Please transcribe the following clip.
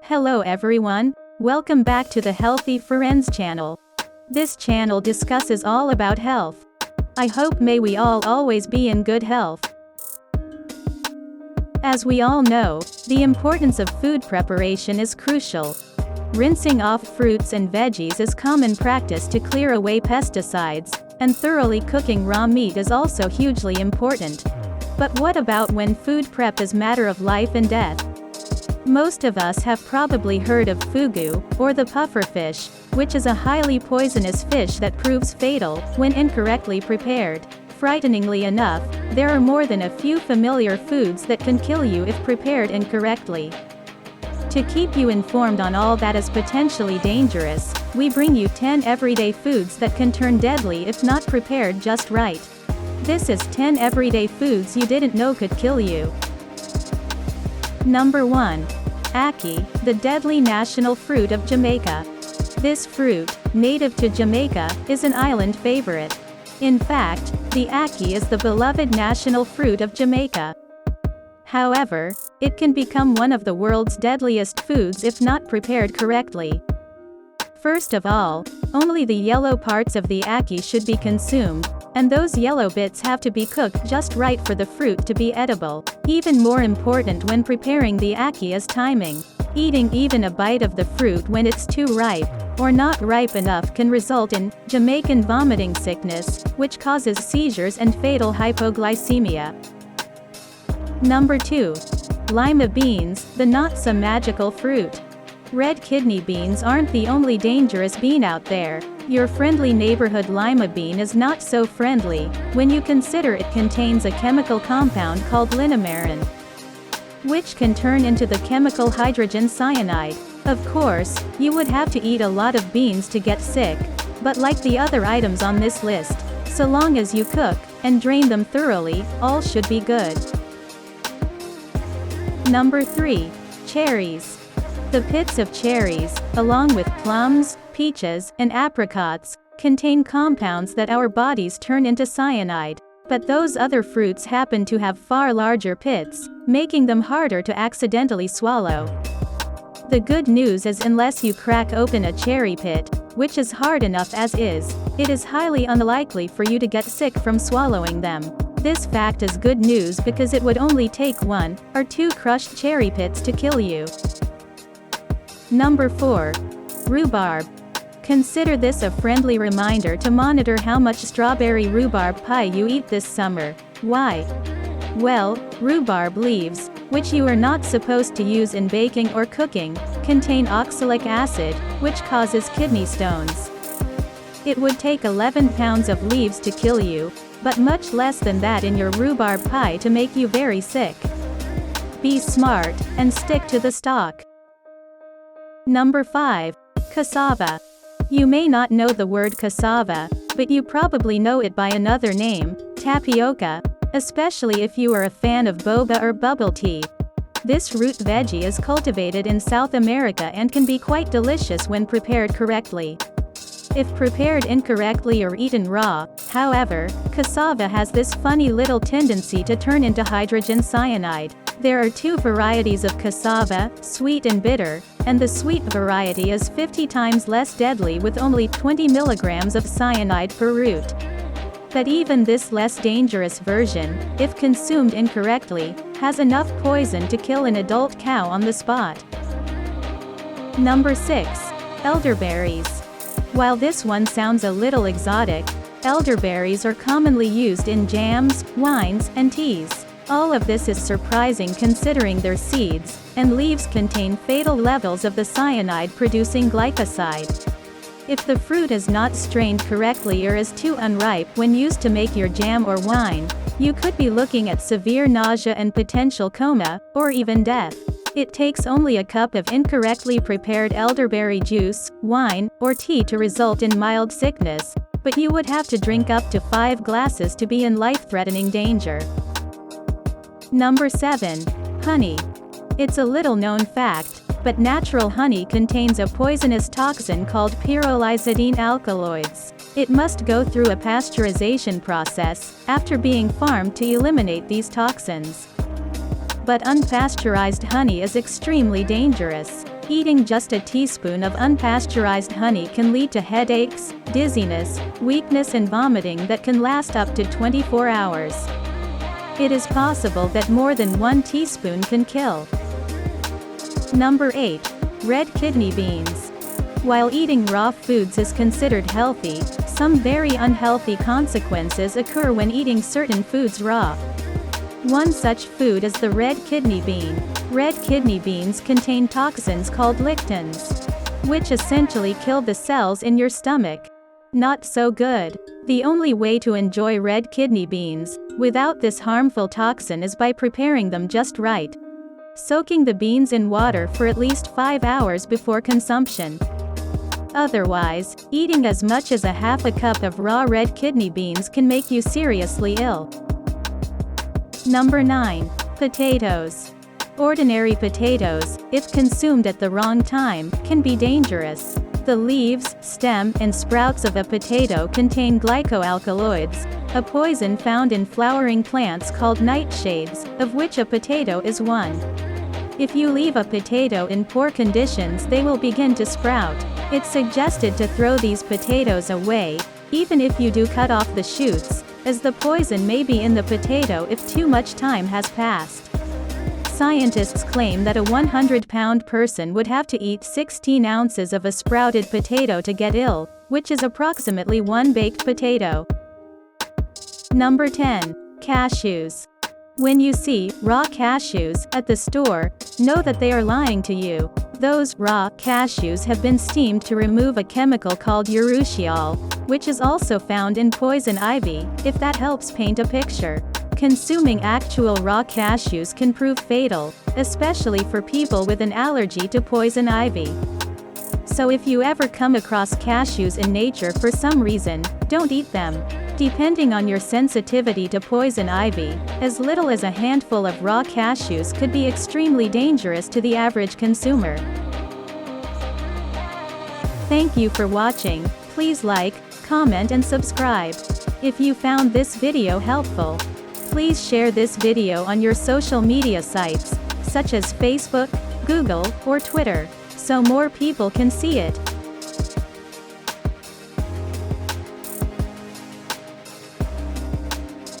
Hello everyone, welcome back to the Healthy Friends channel. This channel discusses all about health. I hope may we all always be in good health. As we all know, the importance of food preparation is crucial. Rinsing off fruits and veggies is common practice to clear away pesticides, and thoroughly cooking raw meat is also hugely important. But what about when food prep is matter of life and death? Most of us have probably heard of fugu, or the pufferfish, which is a highly poisonous fish that proves fatal when incorrectly prepared. Frighteningly enough, there are more than a few familiar foods that can kill you if prepared incorrectly. To keep you informed on all that is potentially dangerous, we bring you 10 everyday foods that can turn deadly if not prepared just right. This is 10 everyday foods you didn't know could kill you. Number 1. ACKEE, the deadly national fruit of Jamaica. This fruit, native to Jamaica, is an island favorite. In fact, the ACKEE is the beloved national fruit of Jamaica. However, it can become one of the world's deadliest foods if not prepared correctly. First of all, only the yellow parts of the ACKEE should be consumed, and those yellow bits have to be cooked just right for the fruit to be edible. Even more important when preparing the ACKEE is timing. Eating even a bite of the fruit when it's too ripe, or not ripe enough can result in Jamaican vomiting sickness, which causes seizures and fatal hypoglycemia. Number 2. Lima beans, the not-so-magical fruit. Red kidney beans aren't the only dangerous bean out there. Your friendly neighborhood lima bean is not so friendly, when you consider it contains a chemical compound called linamarin, which can turn into the chemical hydrogen cyanide. Of course, you would have to eat a lot of beans to get sick, but like the other items on this list, so long as you cook and drain them thoroughly, all should be good. Number 3. Cherries. The pits of cherries, along with plums, peaches, and apricots, contain compounds that our bodies turn into cyanide. But those other fruits happen to have far larger pits, making them harder to accidentally swallow. The good news is unless you crack open a cherry pit, which is hard enough as is, it is highly unlikely for you to get sick from swallowing them. This fact is good news because it would only take 1 or 2 crushed cherry pits to kill you. Number 4. Rhubarb. Consider this a friendly reminder to monitor how much strawberry rhubarb pie you eat this summer. Why? Well, rhubarb leaves, which you are not supposed to use in baking or cooking, contain oxalic acid, which causes kidney stones. It would take 11 pounds of leaves to kill you, but much less than that in your rhubarb pie to make you very sick. Be smart, and stick to the stalk. Number 5. Cassava. You may not know the word cassava, but you probably know it by another name, tapioca, especially if you are a fan of boba or bubble tea. This root veggie is cultivated in South America and can be quite delicious when prepared correctly. If prepared incorrectly or eaten raw, however, cassava has this funny little tendency to turn into hydrogen cyanide. There are 2 varieties of cassava, sweet and bitter, and the sweet variety is 50 times less deadly with only 20 milligrams of cyanide per root. But even this less dangerous version, if consumed incorrectly, has enough poison to kill an adult cow on the spot. Number 6. Elderberries. While this one sounds a little exotic, elderberries are commonly used in jams, wines, and teas. All of this is surprising considering their seeds and leaves contain fatal levels of the cyanide-producing glycoside. If the fruit is not strained correctly or is too unripe when used to make your jam or wine, you could be looking at severe nausea and potential coma, or even death. It takes only a cup of incorrectly prepared elderberry juice, wine, or tea to result in mild sickness, but you would have to drink up to 5 glasses to be in life-threatening danger. Number 7. Honey. It's a little-known fact, but natural honey contains a poisonous toxin called pyrrolizidine alkaloids. It must go through a pasteurization process after being farmed to eliminate these toxins. But unpasteurized honey is extremely dangerous. Eating just a teaspoon of unpasteurized honey can lead to headaches, dizziness, weakness and vomiting that can last up to 24 hours. It is possible that more than 1 teaspoon can kill. Number 8. Red kidney beans. While eating raw foods is considered healthy, some very unhealthy consequences occur when eating certain foods raw. One such food is the red kidney bean. Red kidney beans contain toxins called lectins, which essentially kill the cells in your stomach. Not so good. The only way to enjoy red kidney beans, without this harmful toxin, is by preparing them just right. Soaking the beans in water for at least 5 hours before consumption. Otherwise, eating as much as a half a cup of raw red kidney beans can make you seriously ill. Number 9. Potatoes. Ordinary potatoes, if consumed at the wrong time, can be dangerous. The leaves, stem, and sprouts of a potato contain glycoalkaloids, a poison found in flowering plants called nightshades, of which a potato is one. If you leave a potato in poor conditions, they will begin to sprout. It's suggested to throw these potatoes away, even if you do cut off the shoots, as the poison may be in the potato if too much time has passed. Scientists claim that a 100-pound person would have to eat 16 ounces of a sprouted potato to get ill, which is approximately 1 baked potato. Number 10. Cashews. When you see raw cashews at the store, know that they are lying to you. Those raw cashews have been steamed to remove a chemical called urushiol, which is also found in poison ivy, if that helps paint a picture. Consuming actual raw cashews can prove fatal, especially for people with an allergy to poison ivy. So if you ever come across cashews in nature for some reason, don't eat them. Depending on your sensitivity to poison ivy, as little as a handful of raw cashews could be extremely dangerous to the average consumer. Thank you for watching. Please like, comment and subscribe. If you found this video helpful, please share this video on your social media sites, such as Facebook, Google, or Twitter, so more people can see it.